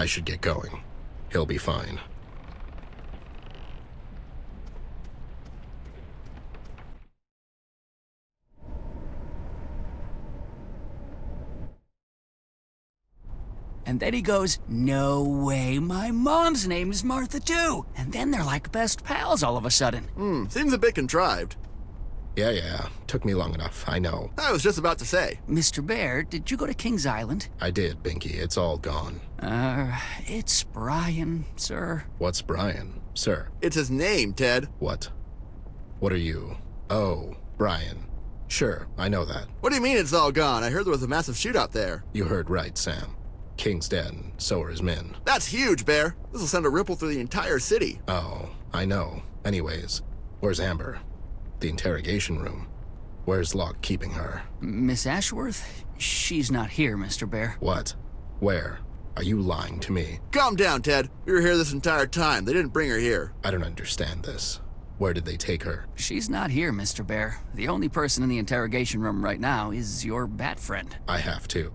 I should get going. He'll be fine. And then he goes, "No way, my mom's name is Martha too." And then they're like best pals all of a sudden. Seems a bit contrived. Yeah. Took me long enough, I know. I was just about to say. Mr. Bear, did you go to King's Island? I did, Binky. It's all gone. It's Brian, sir. What's Brian, sir? It's his name, Ted. What? What are you? Oh, Brian. Sure, I know that. What do you mean it's all gone? I heard there was a massive shootout there. You heard right, Sam. King's dead, and so are his men. That's huge, Bear. This will send a ripple through the entire city. Oh, I know. Anyways, where's Amber? The interrogation room. Where's Locke keeping her? Miss Ashworth? She's not here, Mr. Bear. What? Where? Are you lying to me? Calm down, Ted. We were here this entire time. They didn't bring her here. I don't understand this. Where did they take her? She's not here, Mr. Bear. The only person in the interrogation room right now is your bat friend. I have to.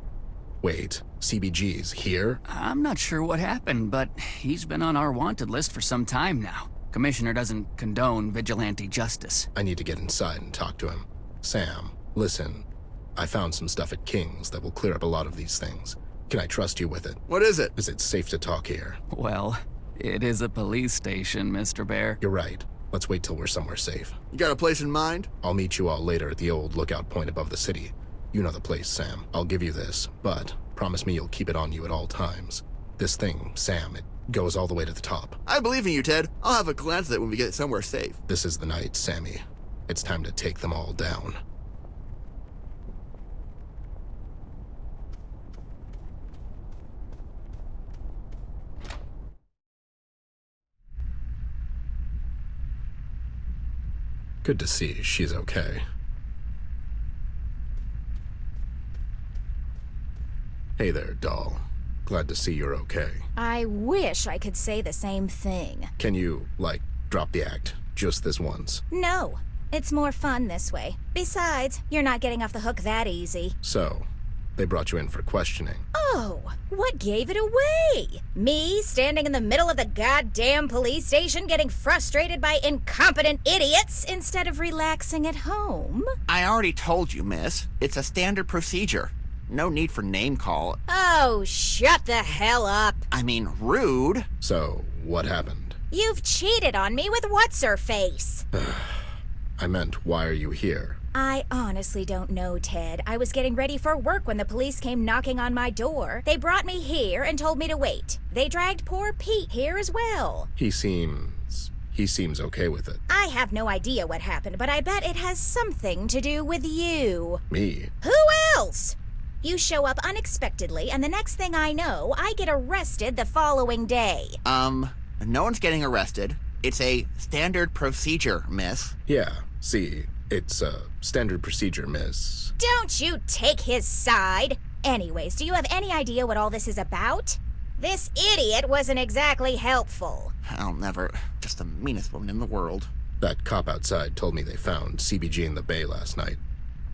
Wait, CBG's here? I'm not sure what happened, but he's been on our wanted list for some time now. Commissioner doesn't condone vigilante justice. I need to get inside and talk to him. Sam, listen. I found some stuff at King's that will clear up a lot of these things. Can I trust you with it? What is it? Is it safe to talk here? Well, it is a police station, Mr. Bear. You're right. Let's wait till we're somewhere safe. You got a place in mind? I'll meet you all later at the old lookout point above the city. You know the place, Sam. I'll give you this, but promise me you'll keep it on you at all times. This thing, Sam, it goes all the way to the top. I believe in you, Ted. I'll have a glance at it when we get somewhere safe. This is the night, Sammy. It's time to take them all down. Good to see she's okay. Hey there, doll. Glad to see you're okay. I wish I could say the same thing. Can you, drop the act just this once? No, it's more fun this way. Besides, you're not getting off the hook that easy. So, they brought you in for questioning. Oh, what gave it away? Me standing in the middle of the goddamn police station getting frustrated by incompetent idiots instead of relaxing at home? I already told you, miss. It's a standard procedure. No need for name call. Oh, shut the hell up. I mean, rude. So, what happened? You've cheated on me with what's-her-face. I meant, why are you here? I honestly don't know, Ted. I was getting ready for work when the police came knocking on my door. They brought me here and told me to wait. They dragged poor Pete here as well. He seems okay with it. I have no idea what happened, but I bet it has something to do with you. Me? Who else? You show up unexpectedly, and the next thing I know, I get arrested the following day. No one's getting arrested. It's a standard procedure, miss. Yeah, see, it's a standard procedure, miss. Don't you take his side. Anyways, do you have any idea what all this is about? This idiot wasn't exactly helpful. I'll never. Just the meanest woman in the world. That cop outside told me they found CBG in the bay last night.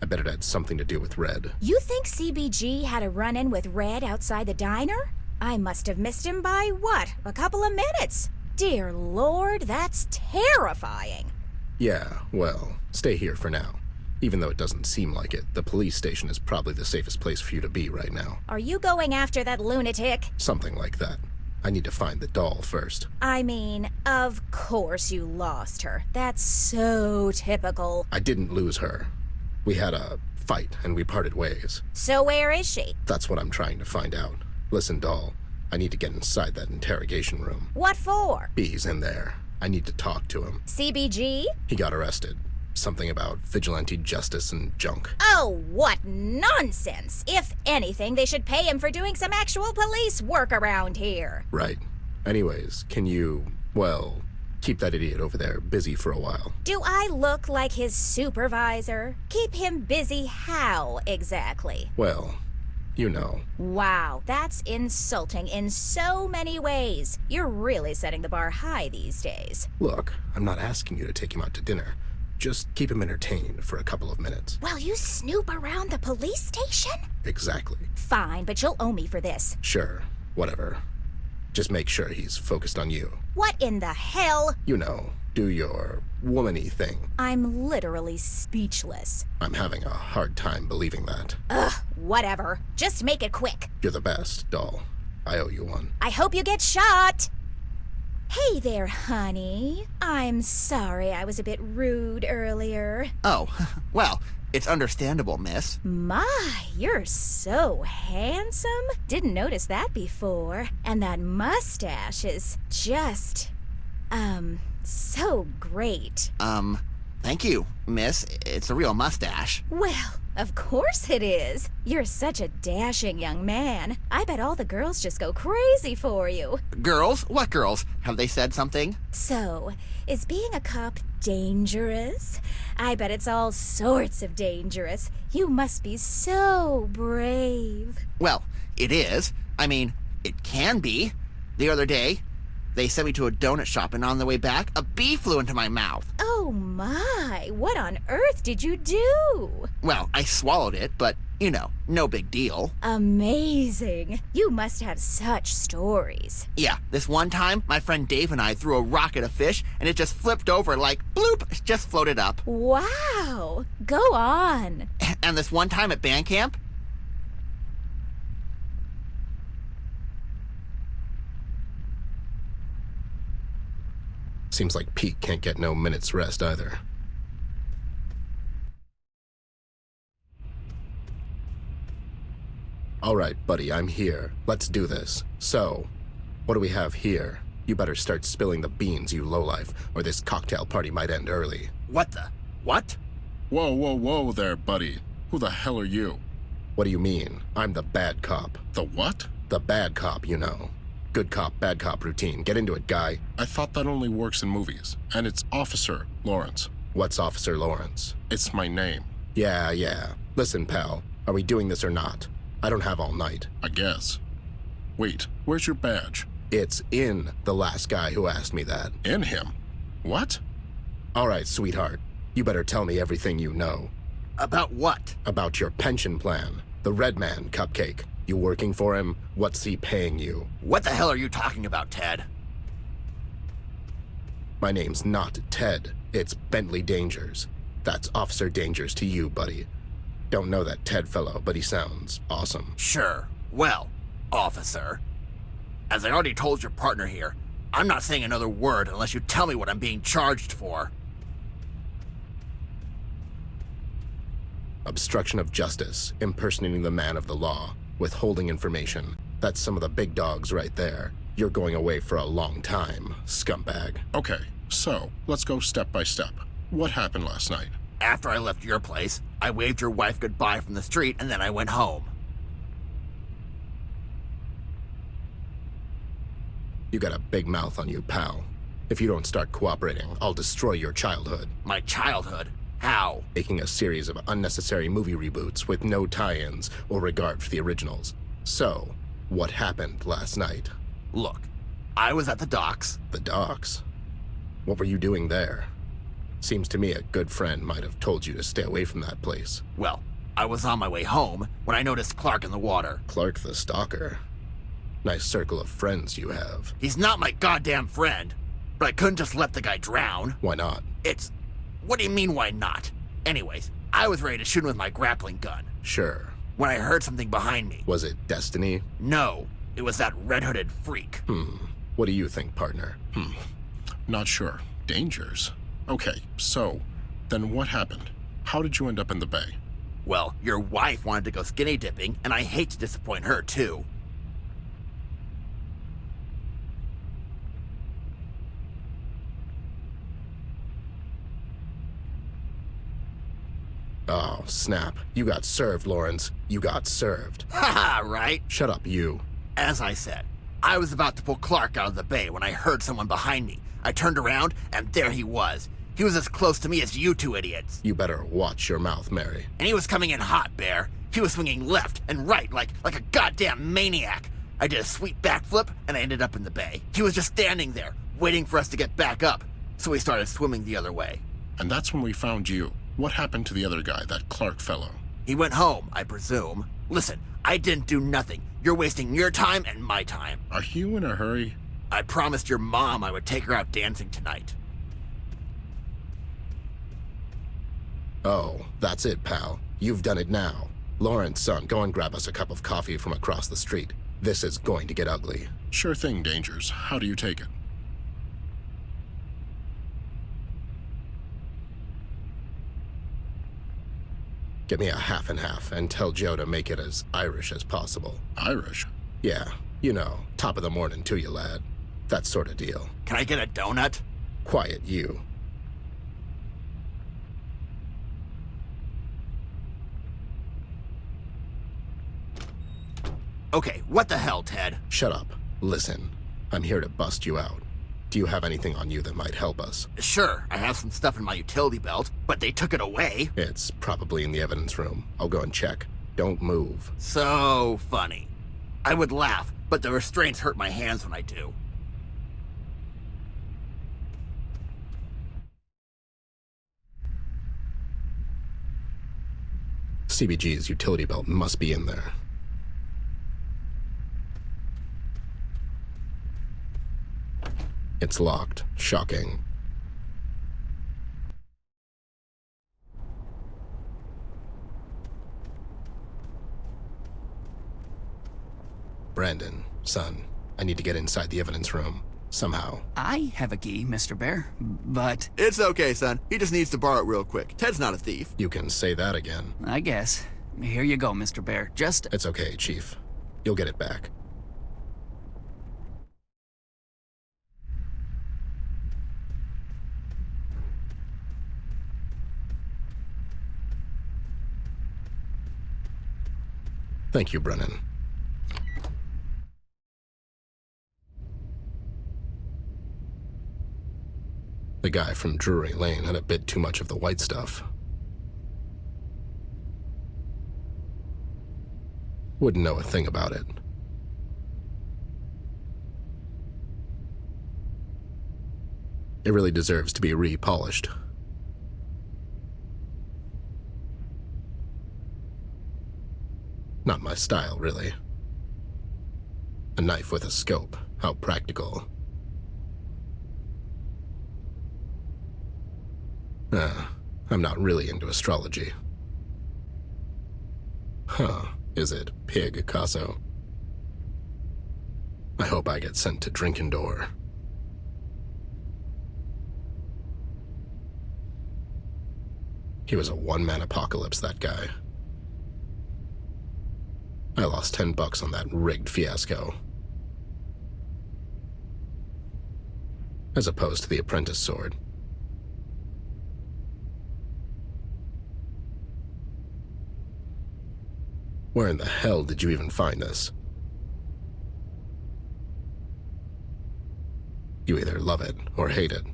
I bet it had something to do with Red. You think CBG had a run-in with Red outside the diner? I must have missed him by, what, a couple of minutes? Dear Lord, that's terrifying. Yeah, well, stay here for now. Even though it doesn't seem like it, the police station is probably the safest place for you to be right now. Are you going after that lunatic? Something like that. I need to find the doll first. I mean, of course you lost her. That's so typical. I didn't lose her. We had a fight and we parted ways. So where is she? That's what I'm trying to find out. Listen, doll, I need to get inside that interrogation room. What for? B's in there. I need to talk to him. CBG? He got arrested. Something about vigilante justice and junk. Oh, what nonsense! If anything, they should pay him for doing some actual police work around here. Right. Anyways, can you, well, keep that idiot over there busy for a while? Do I look like his supervisor? Keep him busy how, exactly? Well, you know. Wow, that's insulting in so many ways. You're really setting the bar high these days. Look, I'm not asking you to take him out to dinner. Just keep him entertained for a couple of minutes. While you snoop around the police station? Exactly. Fine, but you'll owe me for this. Sure, whatever. Just make sure he's focused on you. What in the hell? You know, do your womany thing. I'm literally speechless. I'm having a hard time believing that. Ugh, whatever. Just make it quick. You're the best, doll. I owe you one. I hope you get shot. Hey there, honey. I'm sorry I was a bit rude earlier. Oh, well, it's understandable, miss. My, you're so handsome. Didn't notice that before. And that mustache is just, so great. Thank you, miss. It's a real mustache. Well, of course it is. You're such a dashing young man. I bet all the girls just go crazy for you. Girls? What girls? Have they said something? So, is being a cop dangerous? I bet it's all sorts of dangerous. You must be so brave. Well, it is. I mean, it can be. The other day, they sent me to a donut shop, and on the way back, a bee flew into my mouth. Oh my, what on earth did you do? Well, I swallowed it, but, you know, no big deal. Amazing. You must have such stories. Yeah, this one time, my friend Dave and I threw a rock at a fish, and it just flipped over like, bloop, it just floated up. Wow. Go on. And this one time at band camp, Seems like Pete can't get no minute's rest either. All right, buddy, I'm here. Let's do this. So, what do we have here? You better start spilling the beans, you lowlife, or this cocktail party might end early. what the? What? Whoa, whoa, whoa there, buddy. Who the hell are you? What do you mean? I'm the bad cop. The what? The bad cop, you know. Good cop, bad cop routine. Get into it, guy. I thought that only works in movies. And it's Officer Lawrence. What's Officer Lawrence? It's my name, Yeah. Listen, pal. Are we doing this or not? I don't have all night. I guess. Wait, where's your badge? It's in the last guy who asked me that. In him. What? All right, sweetheart. You better tell me everything you know. About what? About your pension plan. The Red Man Cupcake. You working for him? What's he paying you? What the hell are you talking about, Ted? My name's not Ted. It's Bentley Dangers. That's Officer Dangers to you, buddy. Don't know that Ted fellow, but he sounds awesome. Sure. Well, officer, as I already told your partner here, I'm not saying another word unless you tell me what I'm being charged for. Obstruction of justice, impersonating the man of the law, withholding information. That's some of the big dogs right there. You're going away for a long time, scumbag. Okay, so let's go step by step. What happened last night? After I left your place, I waved your wife goodbye from the street and then I went home. You got a big mouth on you, pal. If you don't start cooperating, I'll destroy your childhood. My childhood? How? Making a series of unnecessary movie reboots with no tie-ins or regard for the originals. So, what happened last night? Look, I was at the docks. The docks? What were you doing there? Seems to me a good friend might have told you to stay away from that place. Well, I was on my way home when I noticed Clark in the water. Clark the stalker. Nice circle of friends you have. He's not my goddamn friend, but I couldn't just let the guy drown. Why not? What do you mean, why not? Anyways, I was ready to shoot him with my grappling gun Sure. when I heard something behind me. Was it destiny? No, it was that red-hooded freak. What do you think, partner? Not sure. Dangers. Okay, so, then what happened? How did you end up in the bay? Well, your wife wanted to go skinny dipping, and I hate to disappoint her, too. Oh, snap. You got served, Lawrence. You got served. Haha, right? Shut up, you. As I said, I was about to pull Clark out of the bay when I heard someone behind me. I turned around, and there he was. He was as close to me as you two idiots. You better watch your mouth, Mary. And he was coming in hot, Bear. He was swinging left and right like a goddamn maniac. I did a sweet backflip, and I ended up in the bay. He was just standing there, waiting for us to get back up. So we started swimming the other way. And that's when we found you. What happened to the other guy, that Clark fellow? He went home, I presume. Listen, I didn't do nothing. You're wasting your time and my time. Are you in a hurry? I promised your mom I would take her out dancing tonight. Oh, that's it, pal. You've done it now. Lawrence, son, go and grab us a cup of coffee from across the street. This is going to get ugly. Sure thing, Dangers. How do you take it? Get me a half and half, and tell Joe to make it as Irish as possible. Irish? Yeah, you know, top of the morning to you, lad. That sort of deal. Can I get a donut? Quiet, you. Okay, what the hell, Ted? Shut up. Listen, I'm here to bust you out. Do you have anything on you that might help us? Sure, I have some stuff in my utility belt, but they took it away. It's probably in the evidence room. I'll go and check. Don't move. So funny. I would laugh, but the restraints hurt my hands when I do. CBG's utility belt must be in there. It's locked. Shocking. Brandon, son, I need to get inside the evidence room. Somehow. I have a key, Mr. Bear, but It's okay, son. He just needs to borrow it real quick. Ted's not a thief. You can say that again. I guess. Here you go, Mr. Bear. Just... It's okay, Chief. You'll get it back. Thank you, Brennan. The guy from Drury Lane had a bit too much of the white stuff. Wouldn't know a thing about it. It really deserves to be repolished. Not my style, really. A knife with a scope. How practical. I'm not really into astrology. Huh, is it Pig Picasso? I hope I get sent to Drinkendor. He was a one-man apocalypse, that guy. I lost $10 on that rigged fiasco. As opposed to the apprentice sword. Where in the hell did you even find this? You either love it or hate it.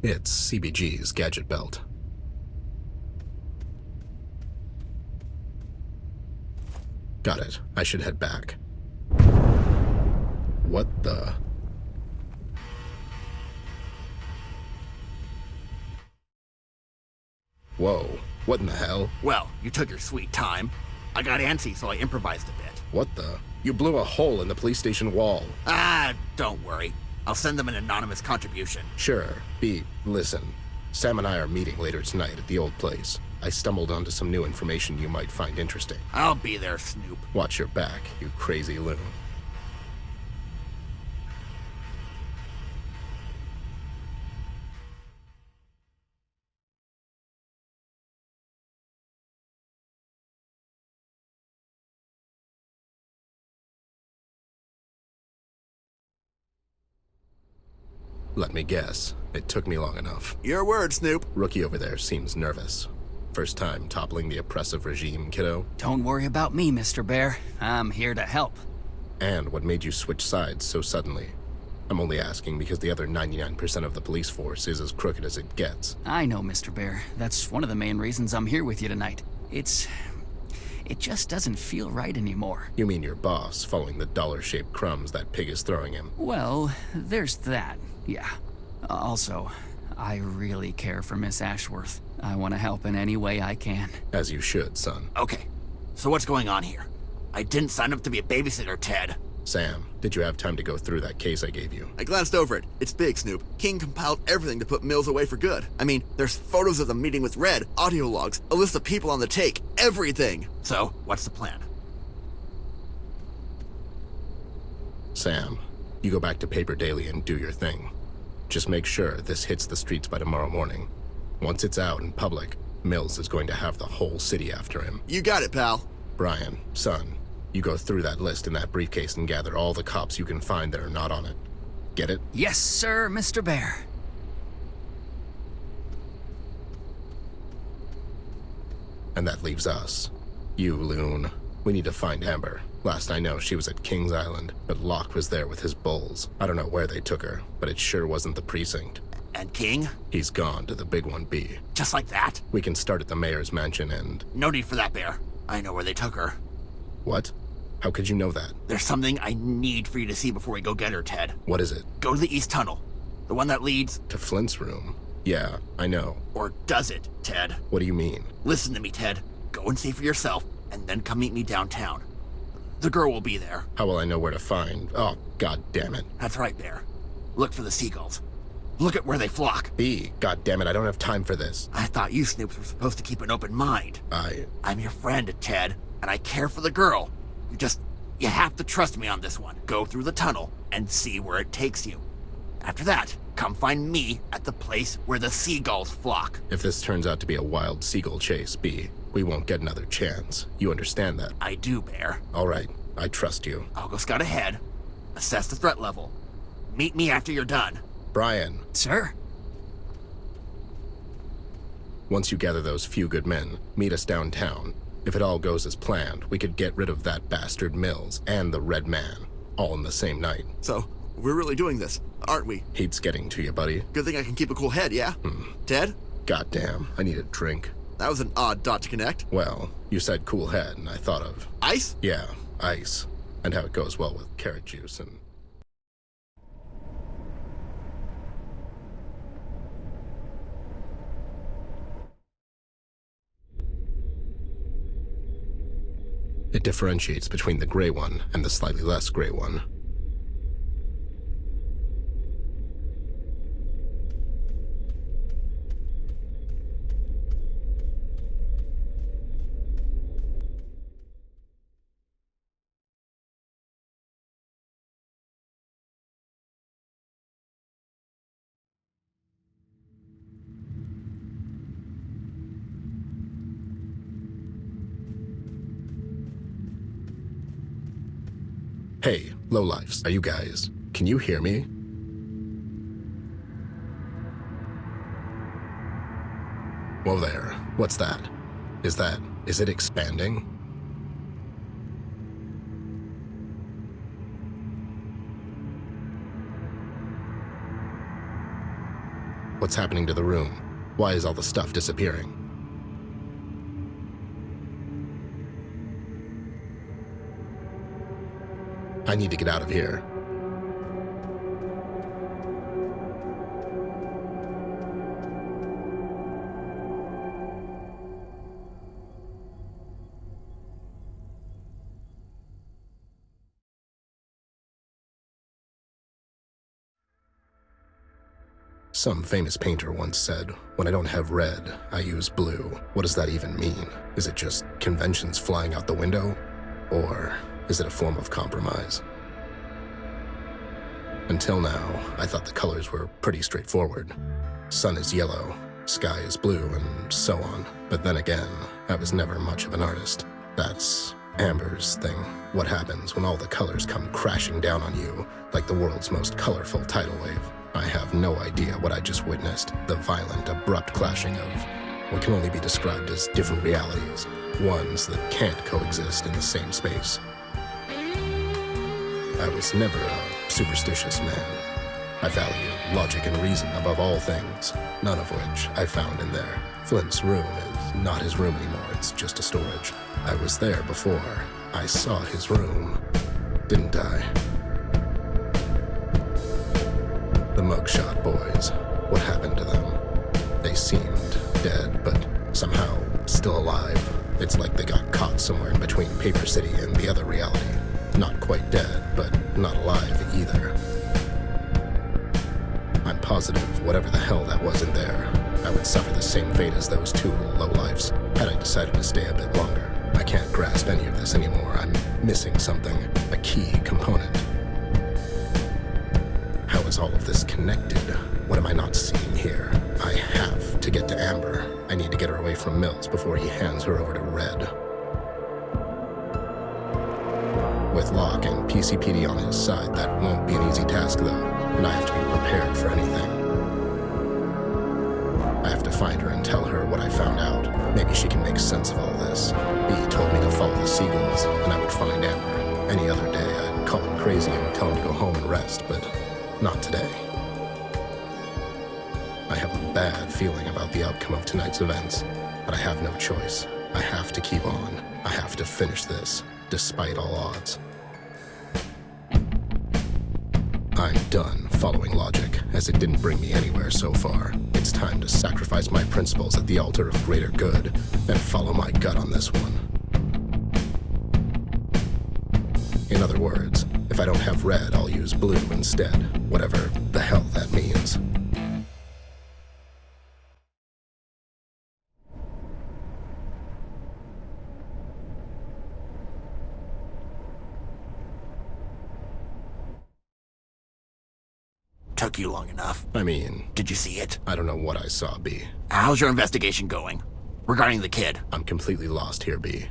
It's CBG's gadget belt. Got it. I should head back. What the... Whoa, what in the hell? Well, you took your sweet time. I got antsy, so I improvised a bit. What the? You blew a hole in the police station wall. Ah, don't worry. I'll send them an anonymous contribution. Sure, listen. Sam and I are meeting later tonight at the old place. I stumbled onto some new information you might find interesting. I'll be there, Snoop. Watch your back, you crazy loon. Let me guess. It took me long enough. Your word, Snoop. Rookie over there seems nervous. First time toppling the oppressive regime, kiddo? Don't worry about me, Mr. Bear. I'm here to help. And what made you switch sides so suddenly? I'm only asking because the other 99% of the police force is as crooked as it gets. I know, Mr. Bear. That's one of the main reasons I'm here with you tonight. It just doesn't feel right anymore. You mean your boss following the dollar-shaped crumbs that pig is throwing him? Well, there's that, yeah. Also, I really care for Miss Ashworth. I want to help in any way I can. As you should, son. Okay, so what's going on here? I didn't sign up to be a babysitter, Ted. Sam, did you have time to go through that case I gave you? I glanced over it. It's big, Snoop. King compiled everything to put Mills away for good. I mean, there's photos of the meeting with Red, audio logs, a list of people on the take, everything. So, what's the plan? Sam, you go back to Paper Daily and do your thing. Just make sure this hits the streets by tomorrow morning. Once it's out in public, Mills is going to have the whole city after him. You got it, pal. Brian, son, you go through that list in that briefcase and gather all the cops you can find that are not on it. Get it? Yes, sir, Mr. Bear. And that leaves us. You, Loon. We need to find Ember. Last I know, she was at King's Island, but Locke was there with his bulls. I don't know where they took her, but it sure wasn't the precinct. And King? He's gone to the Big 1B. Just like that? We can start at the mayor's mansion and... No need for that, Bear. I know where they took her. What? How could you know that? There's something I need for you to see before we go get her, Ted. What is it? Go to the East Tunnel. The one that leads... To Flint's room? Yeah, I know. Or does it, Ted? What do you mean? Listen to me, Ted. Go and see for yourself, and then come meet me downtown. The girl will be there. How will I know where to find? Oh, god damn it. That's right, Bear. Look for the seagulls. Look at where they flock. B, god damn it, I don't have time for this. I thought you Snoops were supposed to keep an open mind. I'm your friend, Ted, and I care for the girl. You have to trust me on this one. Go through the tunnel and see where it takes you. After that, come find me at the place where the seagulls flock. If this turns out to be a wild seagull chase, B, we won't get another chance. You understand that? I do, Bear. All right, I trust you. I'll go scout ahead, assess the threat level. Meet me after you're done. Brian. Sir? Once you gather those few good men, meet us downtown. If it all goes as planned, we could get rid of that bastard Mills and the Red Man, all in the same night. So, we're really doing this, aren't we? Heat's getting to you, buddy. Good thing I can keep a cool head, yeah? Ted? Goddamn, I need a drink. That was an odd dot to connect. Well, you said cool head, and I thought of... Ice? Yeah, ice. And how it goes well with carrot juice and... It differentiates between the gray one and the slightly less gray one. Hey, lowlifes, are you guys? Can you hear me? Whoa there, what's that? Is it expanding? What's happening to the room? Why is all the stuff disappearing? I need to get out of here. Some famous painter once said, "When I don't have red, I use blue." What does that even mean? Is it just conventions flying out the window? Or is it a form of compromise? Until now, I thought the colors were pretty straightforward. Sun is yellow, sky is blue, and so on. But then again, I was never much of an artist. That's Amber's thing. What happens when all the colors come crashing down on you, like the world's most colorful tidal wave? I have no idea what I just witnessed. The violent, abrupt clashing of what can only be described as different realities, ones that can't coexist in the same space. I was never a superstitious man. I value logic and reason above all things, none of which I found in there. Flint's room is not his room anymore, it's just a storage. I was there before. I saw his room, didn't I? The mugshot boys. What happened to them? They seemed dead, but somehow still alive. It's like they got caught somewhere in between Paper City and the other reality. Not quite dead, but not alive either. I'm positive whatever the hell that was in there, I would suffer the same fate as those two lowlifes had I decided to stay a bit longer. I can't grasp any of this anymore. I'm missing something, a key component. How is all of this connected? What am I not seeing here? I have to get to Amber. I need to get her away from Mills before he hands her over to Red. With Locke and PCPD on his side, that won't be an easy task though, and I have to be prepared for anything. I have to find her and tell her what I found out. Maybe she can make sense of all this. B told me to follow the seagulls, and I would find Amber. Any other day, I'd call him crazy and tell him to go home and rest, but not today. I have a bad feeling about the outcome of tonight's events, but I have no choice. I have to keep on. I have to finish this, despite all odds. I'm done following logic, as it didn't bring me anywhere so far. It's time to sacrifice my principles at the altar of greater good, and follow my gut on this one. In other words, if I don't have red, I'll use blue instead, whatever the hell that means. Took you long enough. I mean, Did you see it? I don't know what I saw, B. How's your investigation going? Regarding the kid? I'm completely lost here, B.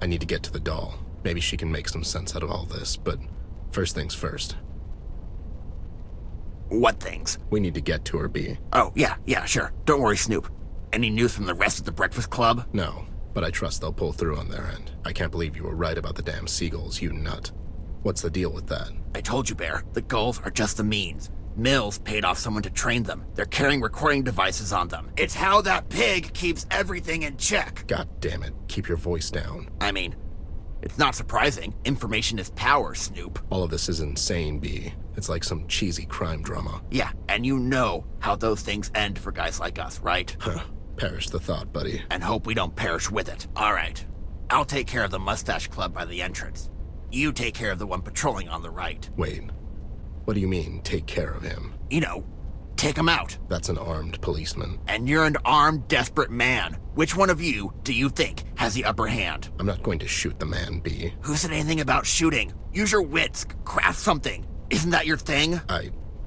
I need to get to the doll. Maybe she can make some sense out of all this, but first things first. What things? We need to get to her, B. Oh, yeah, sure. Don't worry, Snoop. Any news from the rest of the Breakfast Club? No, but I trust they'll pull through on their end. I can't believe you were right about the damn seagulls, you nut. What's the deal with that? I told you, Bear. The gulls are just the means. Mills paid off someone to train them. They're carrying recording devices on them. It's how that pig keeps everything in check. God damn it, keep your voice down. I mean, it's not surprising. Information is power, Snoop. All of this is insane, B. It's like some cheesy crime drama. Yeah, and you know how those things end for guys like us, right? Huh. Perish the thought, buddy. And hope we don't perish with it. All right. I'll take care of the Mustache Club by the entrance. You take care of the one patrolling on the right. Wait. What do you mean, take care of him? You know, take him out. That's an armed policeman. And you're an armed, desperate man. Which one of you do you think has the upper hand? I'm not going to shoot the man, B. Who said anything about shooting? Use your wits. Craft something. Isn't that your thing?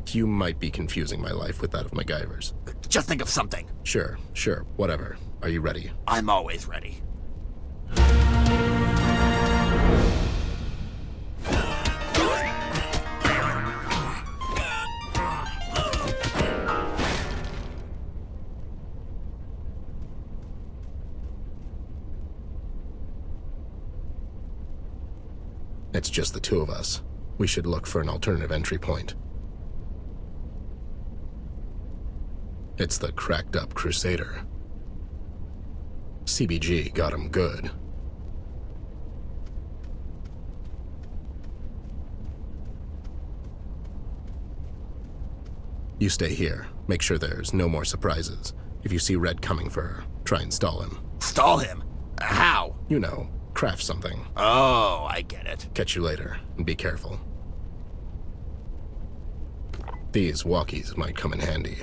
You might be confusing my life with that of MacGyver's. Just think of something. Sure, whatever. Are you ready? I'm always ready. It's just the two of us. We should look for an alternative entry point. It's the cracked-up Crusader. CBG got him good. You stay here. Make sure there's no more surprises. If you see Red coming for her, try and stall him. Stall him? How? You know, craft something. Oh, I get it. Catch you later, and be careful. These walkies might come in handy.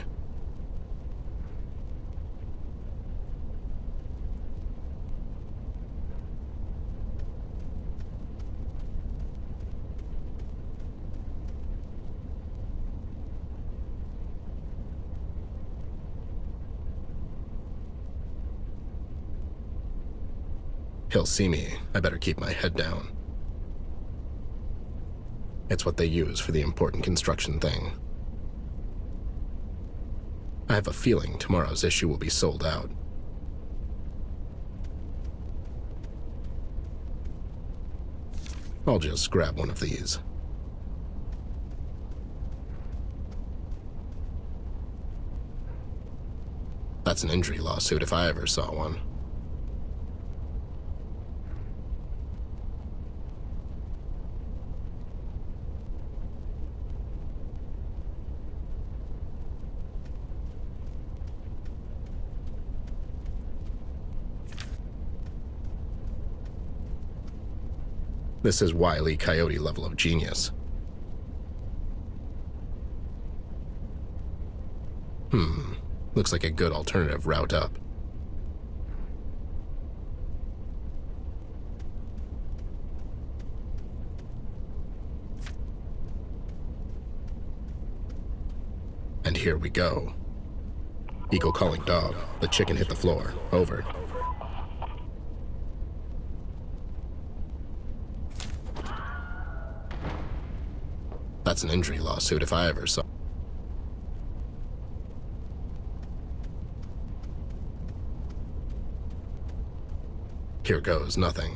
He'll see me. I better keep my head down. It's what they use for the important construction thing. I have a feeling tomorrow's issue will be sold out. I'll just grab one of these. That's an injury lawsuit if I ever saw one. This is Wile E. Coyote level of genius. Looks like a good alternative route up. And here we go. Eagle calling dog. The chicken hit the floor. Over. That's an injury lawsuit if I ever saw. Here goes nothing.